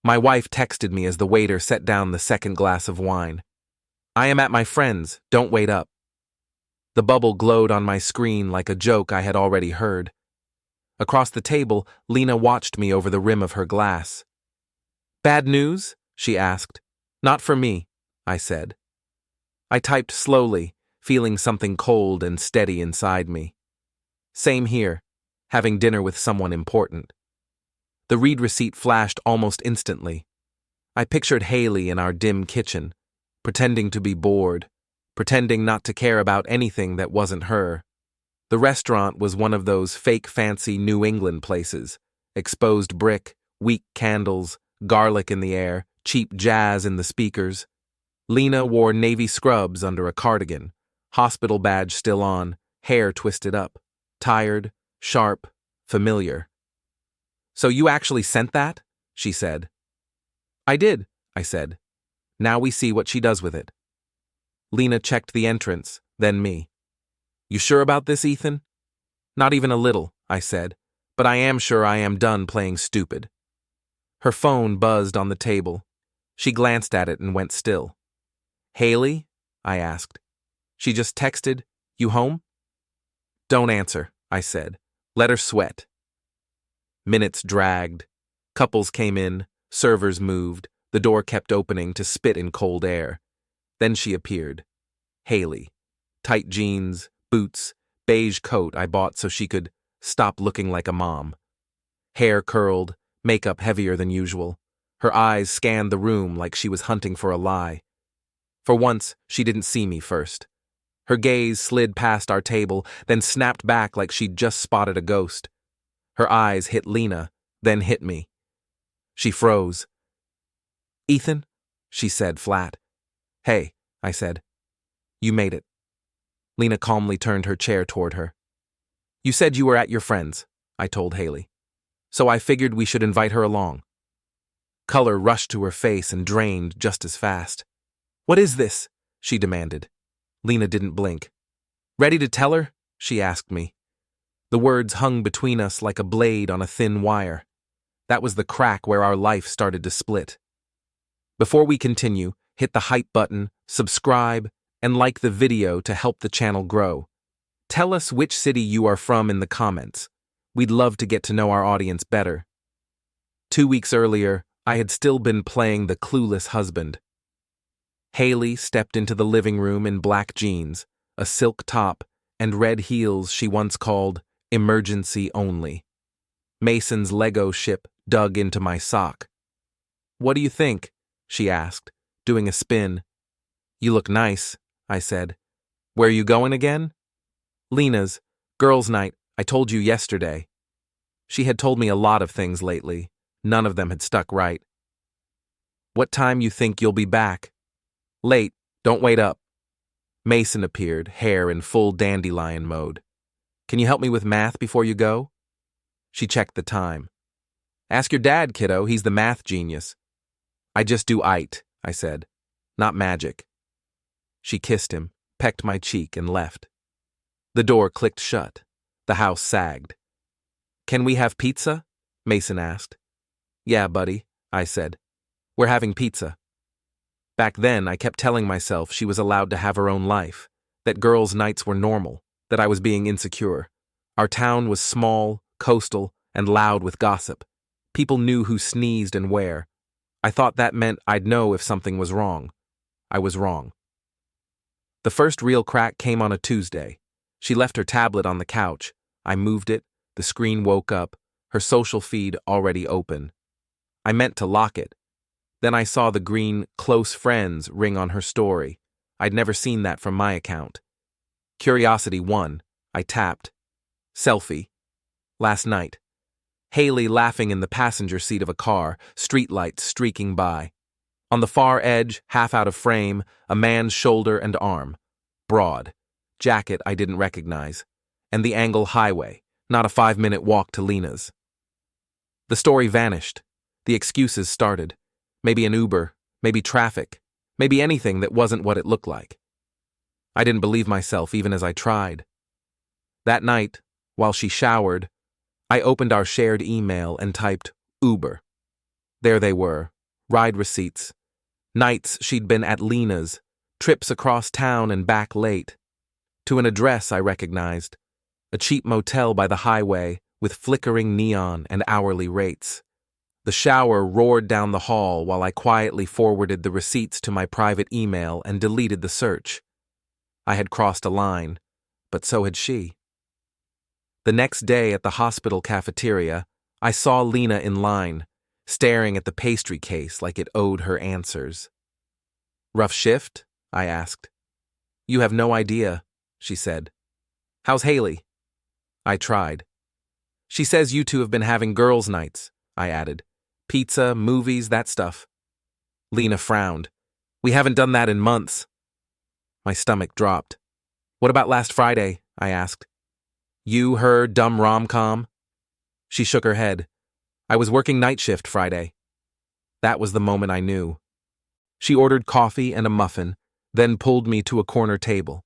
My wife texted me as the waiter set down the second glass of wine. "I am at my friend's, don't wait up." The bubble glowed on my screen like a joke I had already heard. Across the table, Lena watched me over the rim of her glass. "Bad news?" she asked. "Not for me," I said. I typed slowly, feeling something cold and steady inside me. "Same here, having dinner with someone important." The read receipt flashed almost instantly. I pictured Haley in our dim kitchen, pretending to be bored, pretending not to care about anything that wasn't her. The restaurant was one of those fake fancy New England places. Exposed brick, weak candles, garlic in the air, cheap jazz in the speakers. Lena wore navy scrubs under a cardigan, hospital badge still on, hair twisted up. Tired, sharp, familiar. "So you actually sent that?" she said. "I did," I said. "Now we see what she does with it." Lena checked the entrance, then me. "You sure about this, Ethan?" "Not even a little," I said, "but I am sure I am done playing stupid." Her phone buzzed on the table. She glanced at it and went still. "Haley?" I asked. She just texted, "You home?" "Don't answer," I said. "Let her sweat." Minutes dragged. Couples came in, servers moved, the door kept opening to spit in cold air. Then she appeared. Haley. Tight jeans, boots, beige coat I bought so she could stop looking like a mom. Hair curled, makeup heavier than usual. Her eyes scanned the room like she was hunting for a lie. For once, she didn't see me first. Her gaze slid past our table, then snapped back like she'd just spotted a ghost. Her eyes hit Lena, then hit me. She froze. "Ethan?" she said flat. "Hey," I said. "You made it." Lena calmly turned her chair toward her. "You said you were at your friend's," I told Haley. "So I figured we should invite her along." Color rushed to her face and drained just as fast. "What is this?" she demanded. Lena didn't blink. "Ready to tell her?" she asked me. The words hung between us like a blade on a thin wire. That was the crack where our life started to split. Before we continue, hit the hype button, subscribe, and like the video to help the channel grow. Tell us which city you are from in the comments. We'd love to get to know our audience better. 2 weeks earlier, I had still been playing the clueless husband. Haley stepped into the living room in black jeans, a silk top, and red heels she once called emergency only. Mason's Lego ship dug into my sock. "What do you think?" she asked, doing a spin. "You look nice," I said. "Where are you going again?" "Lena's. Girls' night. I told you yesterday." She had told me a lot of things lately. None of them had stuck right. "What time you think you'll be back?" "Late. Don't wait up." Mason appeared, hair in full dandelion mode. "Can you help me with math before you go?" She checked the time. "Ask your dad, kiddo. He's the math genius." "I just do IT," I said. "Not magic." She kissed him, pecked my cheek, and left. The door clicked shut. The house sagged. "Can we have pizza?" Mason asked. "Yeah, buddy," I said. "We're having pizza." Back then, I kept telling myself she was allowed to have her own life, that girls' nights were normal, that I was being insecure. Our town was small, coastal, and loud with gossip. People knew who sneezed and where. I thought that meant I'd know if something was wrong. I was wrong. The first real crack came on a Tuesday. She left her tablet on the couch. I moved it. The screen woke up, her social feed already open. I meant to lock it. Then I saw the green "Close Friends" ring on her story. I'd never seen that from my account. Curiosity won. I tapped. Selfie. Last night. Haley laughing in the passenger seat of a car, streetlights streaking by. On the far edge, half out of frame, a man's shoulder and arm. Broad. Jacket I didn't recognize. And the angle highway, not a 5-minute walk to Lena's. The story vanished. The excuses started. Maybe an Uber, maybe traffic, maybe anything that wasn't what it looked like. I didn't believe myself even as I tried. That night, while she showered, I opened our shared email and typed Uber. There they were, ride receipts, nights she'd been at Lena's, trips across town and back late, to an address I recognized, a cheap motel by the highway with flickering neon and hourly rates. The shower roared down the hall while I quietly forwarded the receipts to my private email and deleted the search. I had crossed a line, but so had she. The next day at the hospital cafeteria, I saw Lena in line, staring at the pastry case like it owed her answers. "Rough shift?" I asked. "You have no idea," she said. "How's Haley?" I tried. "She says you two have been having girls' nights," I added. "Pizza, movies, that stuff." Lena frowned. "We haven't done that in months." My stomach dropped. "What about last Friday?" I asked. "You, her, dumb rom-com?" She shook her head. "I was working night shift Friday." That was the moment I knew. She ordered coffee and a muffin, then pulled me to a corner table.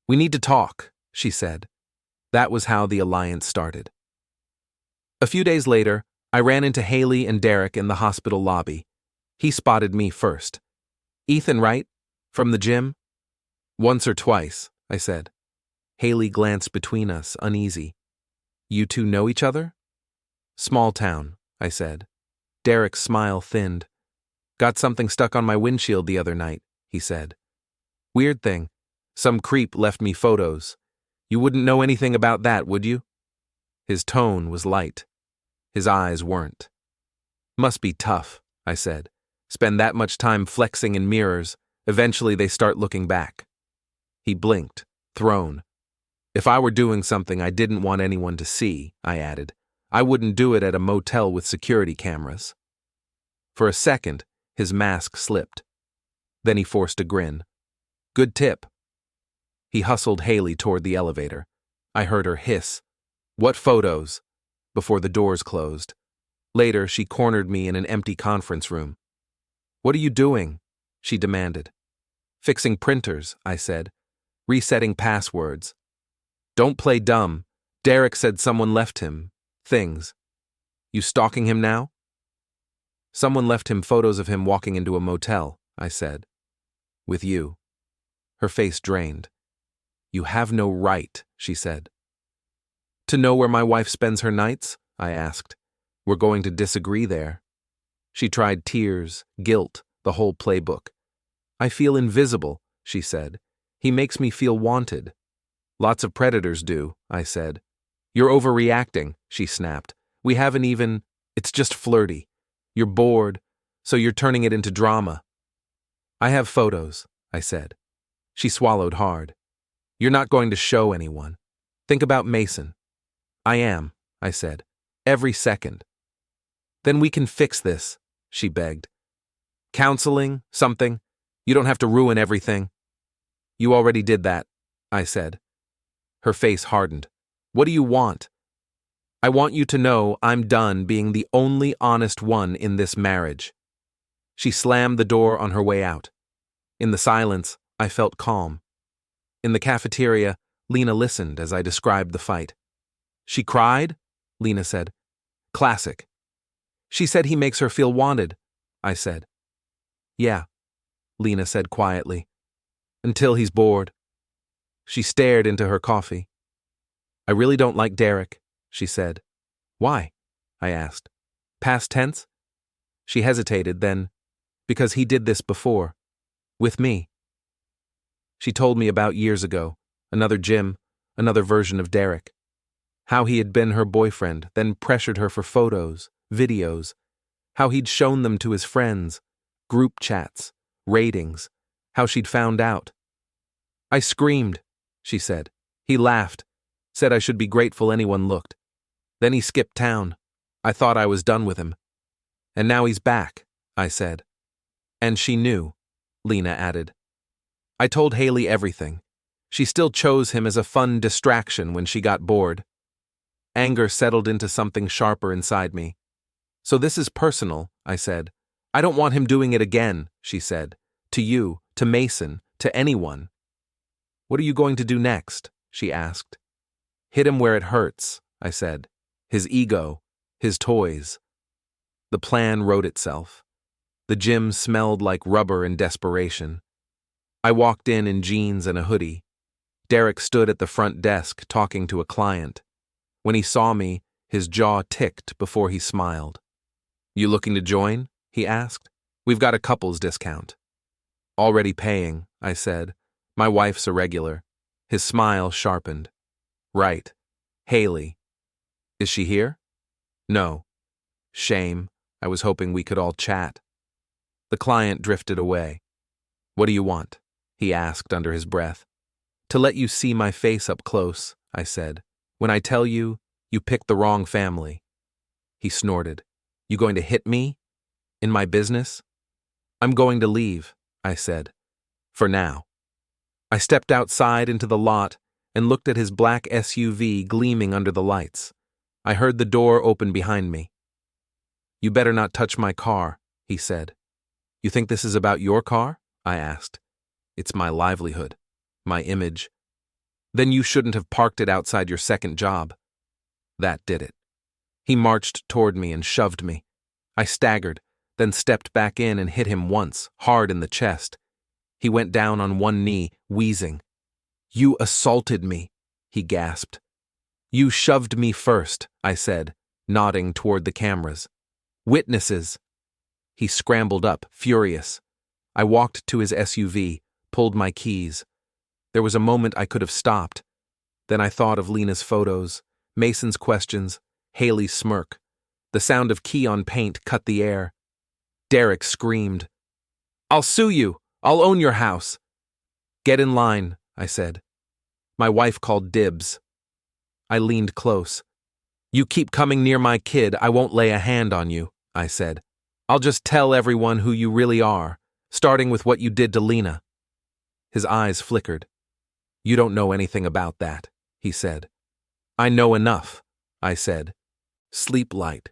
"We need to talk," she said. That was how the alliance started. A few days later, I ran into Haley and Derek in the hospital lobby. He spotted me first. "Ethan, right? From the gym?" "Once or twice," I said. Haley glanced between us, uneasy. "You two know each other?" "Small town," I said. Derek's smile thinned. "Got something stuck on my windshield the other night," he said. "Weird thing. Some creep left me photos. You wouldn't know anything about that, would you?" His tone was light. His eyes weren't. "Must be tough," I said. "Spend that much time flexing in mirrors. Eventually they start looking back." He blinked, thrown. "If I were doing something I didn't want anyone to see," I added, "I wouldn't do it at a motel with security cameras." For a second, his mask slipped. Then he forced a grin. "Good tip." He hustled Haley toward the elevator. I heard her hiss, "What photos?" before the doors closed. Later, she cornered me in an empty conference room. "What are you doing?" she demanded. "Fixing printers," I said. "Resetting passwords." "Don't play dumb. Derek said someone left him things. You stalking him now?" "Someone left him photos of him walking into a motel," I said. "With you." Her face drained. "You have no right," she said. "To know where my wife spends her nights?" I asked. "We're going to disagree there." She tried tears, guilt, the whole playbook. "I feel invisible," she said. "He makes me feel wanted." "Lots of predators do," I said. "You're overreacting," she snapped. "We haven't even... It's just flirty. You're bored, so you're turning it into drama." "I have photos," I said. She swallowed hard. "You're not going to show anyone. Think about Mason." "I am," I said. "Every second." "Then we can fix this," she begged. "Counseling, something. You don't have to ruin everything." "You already did that," I said. Her face hardened. "What do you want?" "I want you to know I'm done being the only honest one in this marriage." She slammed the door on her way out. In the silence, I felt calm. In the cafeteria, Lena listened as I described the fight. "She cried?" Lena said. "Classic." "She said he makes her feel wanted," I said. "Yeah," Lena said quietly. "Until he's bored." She stared into her coffee. "I really don't like Derek," she said. "Why?" I asked. "Past tense?" She hesitated, then, "Because he did this before. With me." She told me about years ago, another Jim, another version of Derek. How he had been her boyfriend, then pressured her for photos, videos. How he'd shown them to his friends, group chats, ratings. How she'd found out. "I screamed," she said. "He laughed, said I should be grateful anyone looked. Then he skipped town. I thought I was done with him. And now he's back," I said. "And she knew," Lena added. "I told Haley everything. She still chose him as a fun distraction when she got bored." Anger settled into something sharper inside me. "So this is personal," I said. "I don't want him doing it again," she said. "To you, to Mason, to anyone." "What are you going to do next?" she asked. "Hit him where it hurts," I said. "His ego, his toys." The plan wrote itself. The gym smelled like rubber and desperation. I walked in jeans and a hoodie. Derek stood at the front desk talking to a client. When he saw me, his jaw ticked before he smiled. "You looking to join?" he asked. "We've got a couples discount." "Already paying," I said. "My wife's a regular." His smile sharpened. "Right. Haley. Is she here?" "No." "Shame. I was hoping we could all chat." The client drifted away. "What do you want?" he asked under his breath. "To let you see my face up close," I said. "When I tell you, you picked the wrong family." He snorted. "You going to hit me? In my business?" "I'm going to leave," I said. "For now." I stepped outside into the lot and looked at his black SUV gleaming under the lights. I heard the door open behind me. "You better not touch my car," he said. "You think this is about your car?" I asked. "It's my livelihood, my image." "Then you shouldn't have parked it outside your second job." That did it. He marched toward me and shoved me. I staggered, then stepped back in and hit him once, hard in the chest. He went down on one knee, wheezing. "You assaulted me," he gasped. "You shoved me first," I said, nodding toward the cameras. "Witnesses." He scrambled up, furious. I walked to his SUV, pulled my keys. There was a moment I could have stopped. Then I thought of Lena's photos, Mason's questions, Haley's smirk. The sound of key on paint cut the air. Derek screamed. "I'll sue you! I'll own your house!" "Get in line," I said. My wife called dibs. I leaned close. "You keep coming near my kid, I won't lay a hand on you," I said. "I'll just tell everyone who you really are, starting with what you did to Lena." His eyes flickered. "You don't know anything about that," he said. "I know enough," I said. "Sleep light."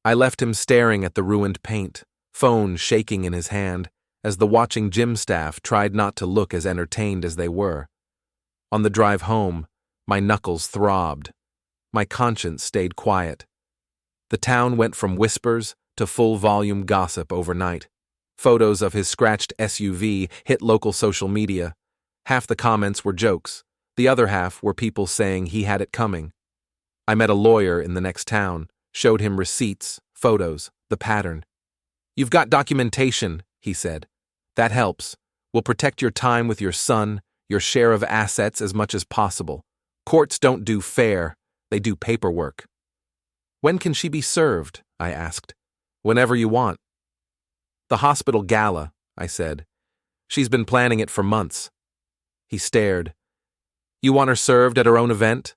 I left him staring at the ruined paint, phone shaking in his hand, as the watching gym staff tried not to look as entertained as they were. On the drive home, my knuckles throbbed. My conscience stayed quiet. The town went from whispers to full-volume gossip overnight. Photos of his scratched SUV hit local social media. Half the comments were jokes. The other half were people saying he had it coming. I met a lawyer in the next town, showed him receipts, photos, the pattern. "You've got documentation," he said. "That helps. We'll protect your time with your son, your share of assets as much as possible. Courts don't do fair, they do paperwork." "When can she be served?" I asked. "Whenever you want." "The hospital gala," I said. "She's been planning it for months." He stared. "You want her served at her own event?"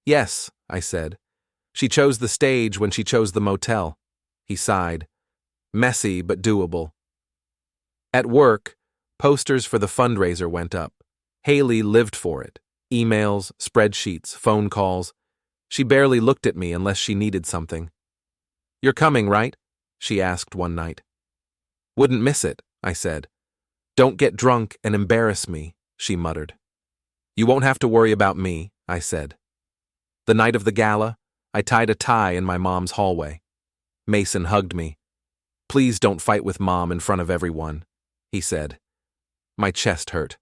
"Yes," I said. "She chose the stage when she chose the motel." He sighed. "Messy, but doable." At work, posters for the fundraiser went up. Haley lived for it. Emails, spreadsheets, phone calls. She barely looked at me unless she needed something. "You're coming, right?" she asked one night. "Wouldn't miss it," I said. "Don't get drunk and embarrass me," she muttered. "You won't have to worry about me," I said. The night of the gala, I tied a tie in my mom's hallway. Mason hugged me. "Please don't fight with Mom in front of everyone," he said. My chest hurt.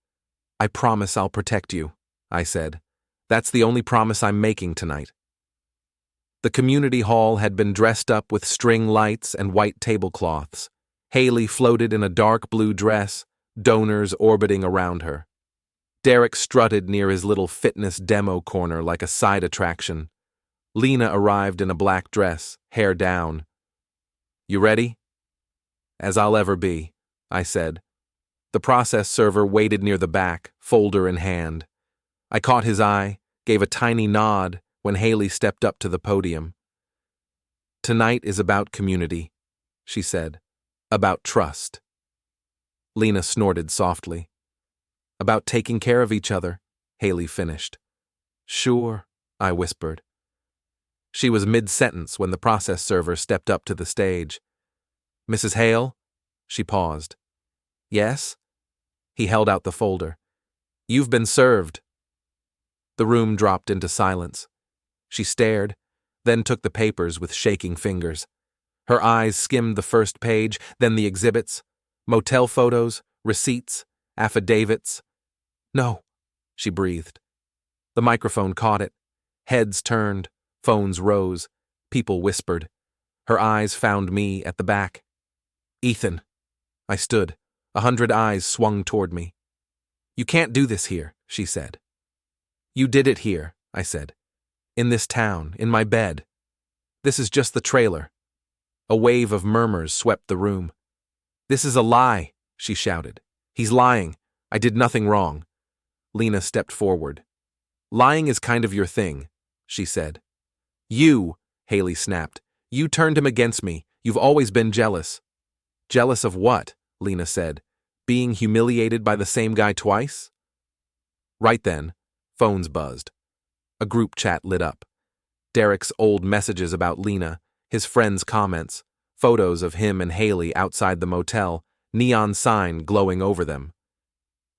"I promise I'll protect you," I said. "That's the only promise I'm making tonight." The community hall had been dressed up with string lights and white tablecloths. Haley floated in a dark blue dress, donors orbiting around her. Derek strutted near his little fitness demo corner like a side attraction. Lena arrived in a black dress, hair down. "You ready?" "As I'll ever be," I said. The process server waited near the back, folder in hand. I caught his eye, gave a tiny nod when Haley stepped up to the podium. "Tonight is about community," she said. "About trust." Lena snorted softly. "About taking care of each other," Haley finished. "Sure," I whispered. She was mid-sentence when the process server stepped up to the stage. "Mrs. Hale?" She paused. "Yes?" He held out the folder. "You've been served." The room dropped into silence. She stared, then took the papers with shaking fingers. Her eyes skimmed the first page, then the exhibits. Motel photos, receipts, affidavits. No, she breathed. The microphone caught it. Heads turned, phones rose, people whispered. Her eyes found me at the back. Ethan. I stood. 100 eyes swung toward me. You can't do this here, she said. You did it here, I said. In this town, in my bed. This is just the trailer. A wave of murmurs swept the room. This is a lie, she shouted. He's lying. I did nothing wrong. Lena stepped forward. Lying is kind of your thing, she said. You, Haley snapped. You turned him against me. You've always been jealous. Jealous of what? Lena said. Being humiliated by the same guy twice? Right then, phones buzzed. A group chat lit up. Derek's old messages about Lena, his friends' comments, photos of him and Haley outside the motel, neon sign glowing over them.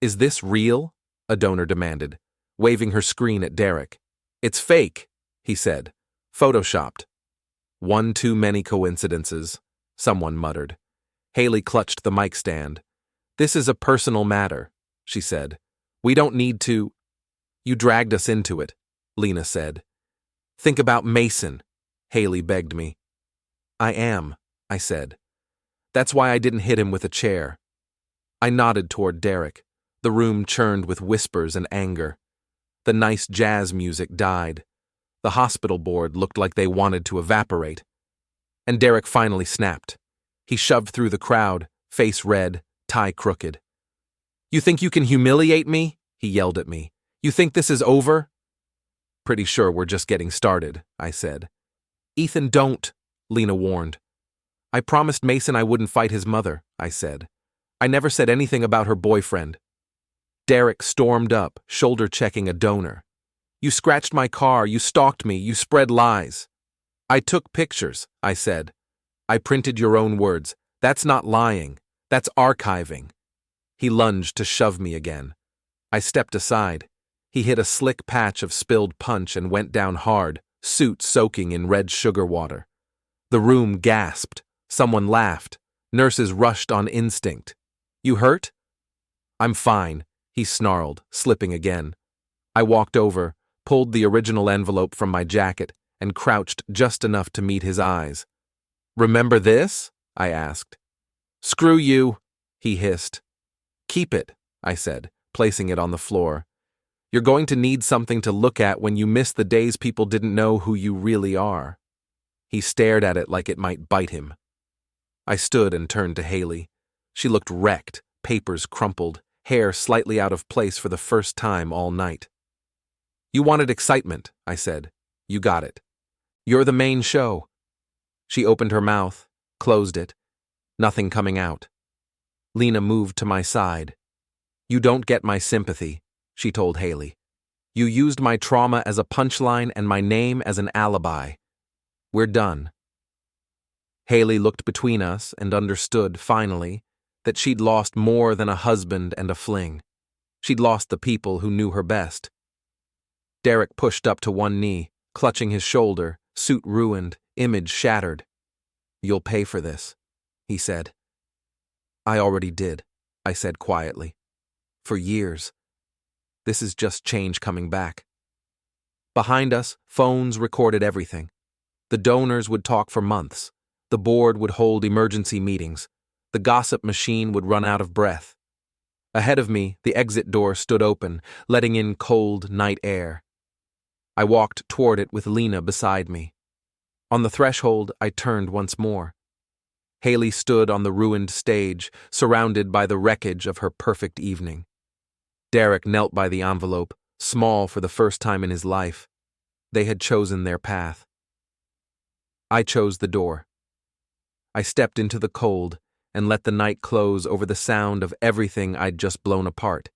Is this real? A donor demanded, waving her screen at Derek. It's fake, he said. Photoshopped. One too many coincidences, someone muttered. Haley clutched the mic stand. This is a personal matter, she said. We don't need to. You dragged us into it, Lena said. Think about Mason, Haley begged me. I am, I said. That's why I didn't hit him with a chair. I nodded toward Derek. The room churned with whispers and anger. The nice jazz music died. The hospital board looked like they wanted to evaporate. And Derek finally snapped. He shoved through the crowd, face red, tie crooked. You think you can humiliate me? He yelled at me. You think this is over? Pretty sure we're just getting started, I said. Ethan, don't, Lena warned. I promised Mason I wouldn't fight his mother, I said. I never said anything about her boyfriend. Derek stormed up, shoulder-checking a donor. You scratched my car, you stalked me, you spread lies. I took pictures, I said. I printed your own words. That's not lying. That's archiving. He lunged to shove me again. I stepped aside. He hit a slick patch of spilled punch and went down hard, suit soaking in red sugar water. The room gasped. Someone laughed. Nurses rushed on instinct. You hurt? I'm fine, he snarled, slipping again. I walked over, pulled the original envelope from my jacket, and crouched just enough to meet his eyes. Remember this? I asked. Screw you, he hissed. Keep it, I said, placing it on the floor. You're going to need something to look at when you miss the days people didn't know who you really are. He stared at it like it might bite him. I stood and turned to Haley. She looked wrecked, papers crumpled, hair slightly out of place for the first time all night. You wanted excitement, I said. You got it. You're the main show. She opened her mouth, closed it. Nothing coming out. Lena moved to my side. You don't get my sympathy, she told Haley. You used my trauma as a punchline and my name as an alibi. We're done. Haley looked between us and understood, finally, that she'd lost more than a husband and a fling. She'd lost the people who knew her best. Derek pushed up to one knee, clutching his shoulder, suit ruined, image shattered. You'll pay for this, he said. I already did, I said quietly. For years. This is just change coming back. Behind us, phones recorded everything. The donors would talk for months. The board would hold emergency meetings. The gossip machine would run out of breath. Ahead of me, the exit door stood open, letting in cold night air. I walked toward it with Lena beside me. On the threshold, I turned once more. Haley stood on the ruined stage, surrounded by the wreckage of her perfect evening. Derek knelt by the envelope, small for the first time in his life. They had chosen their path. I chose the door. I stepped into the cold and let the night close over the sound of everything I'd just blown apart.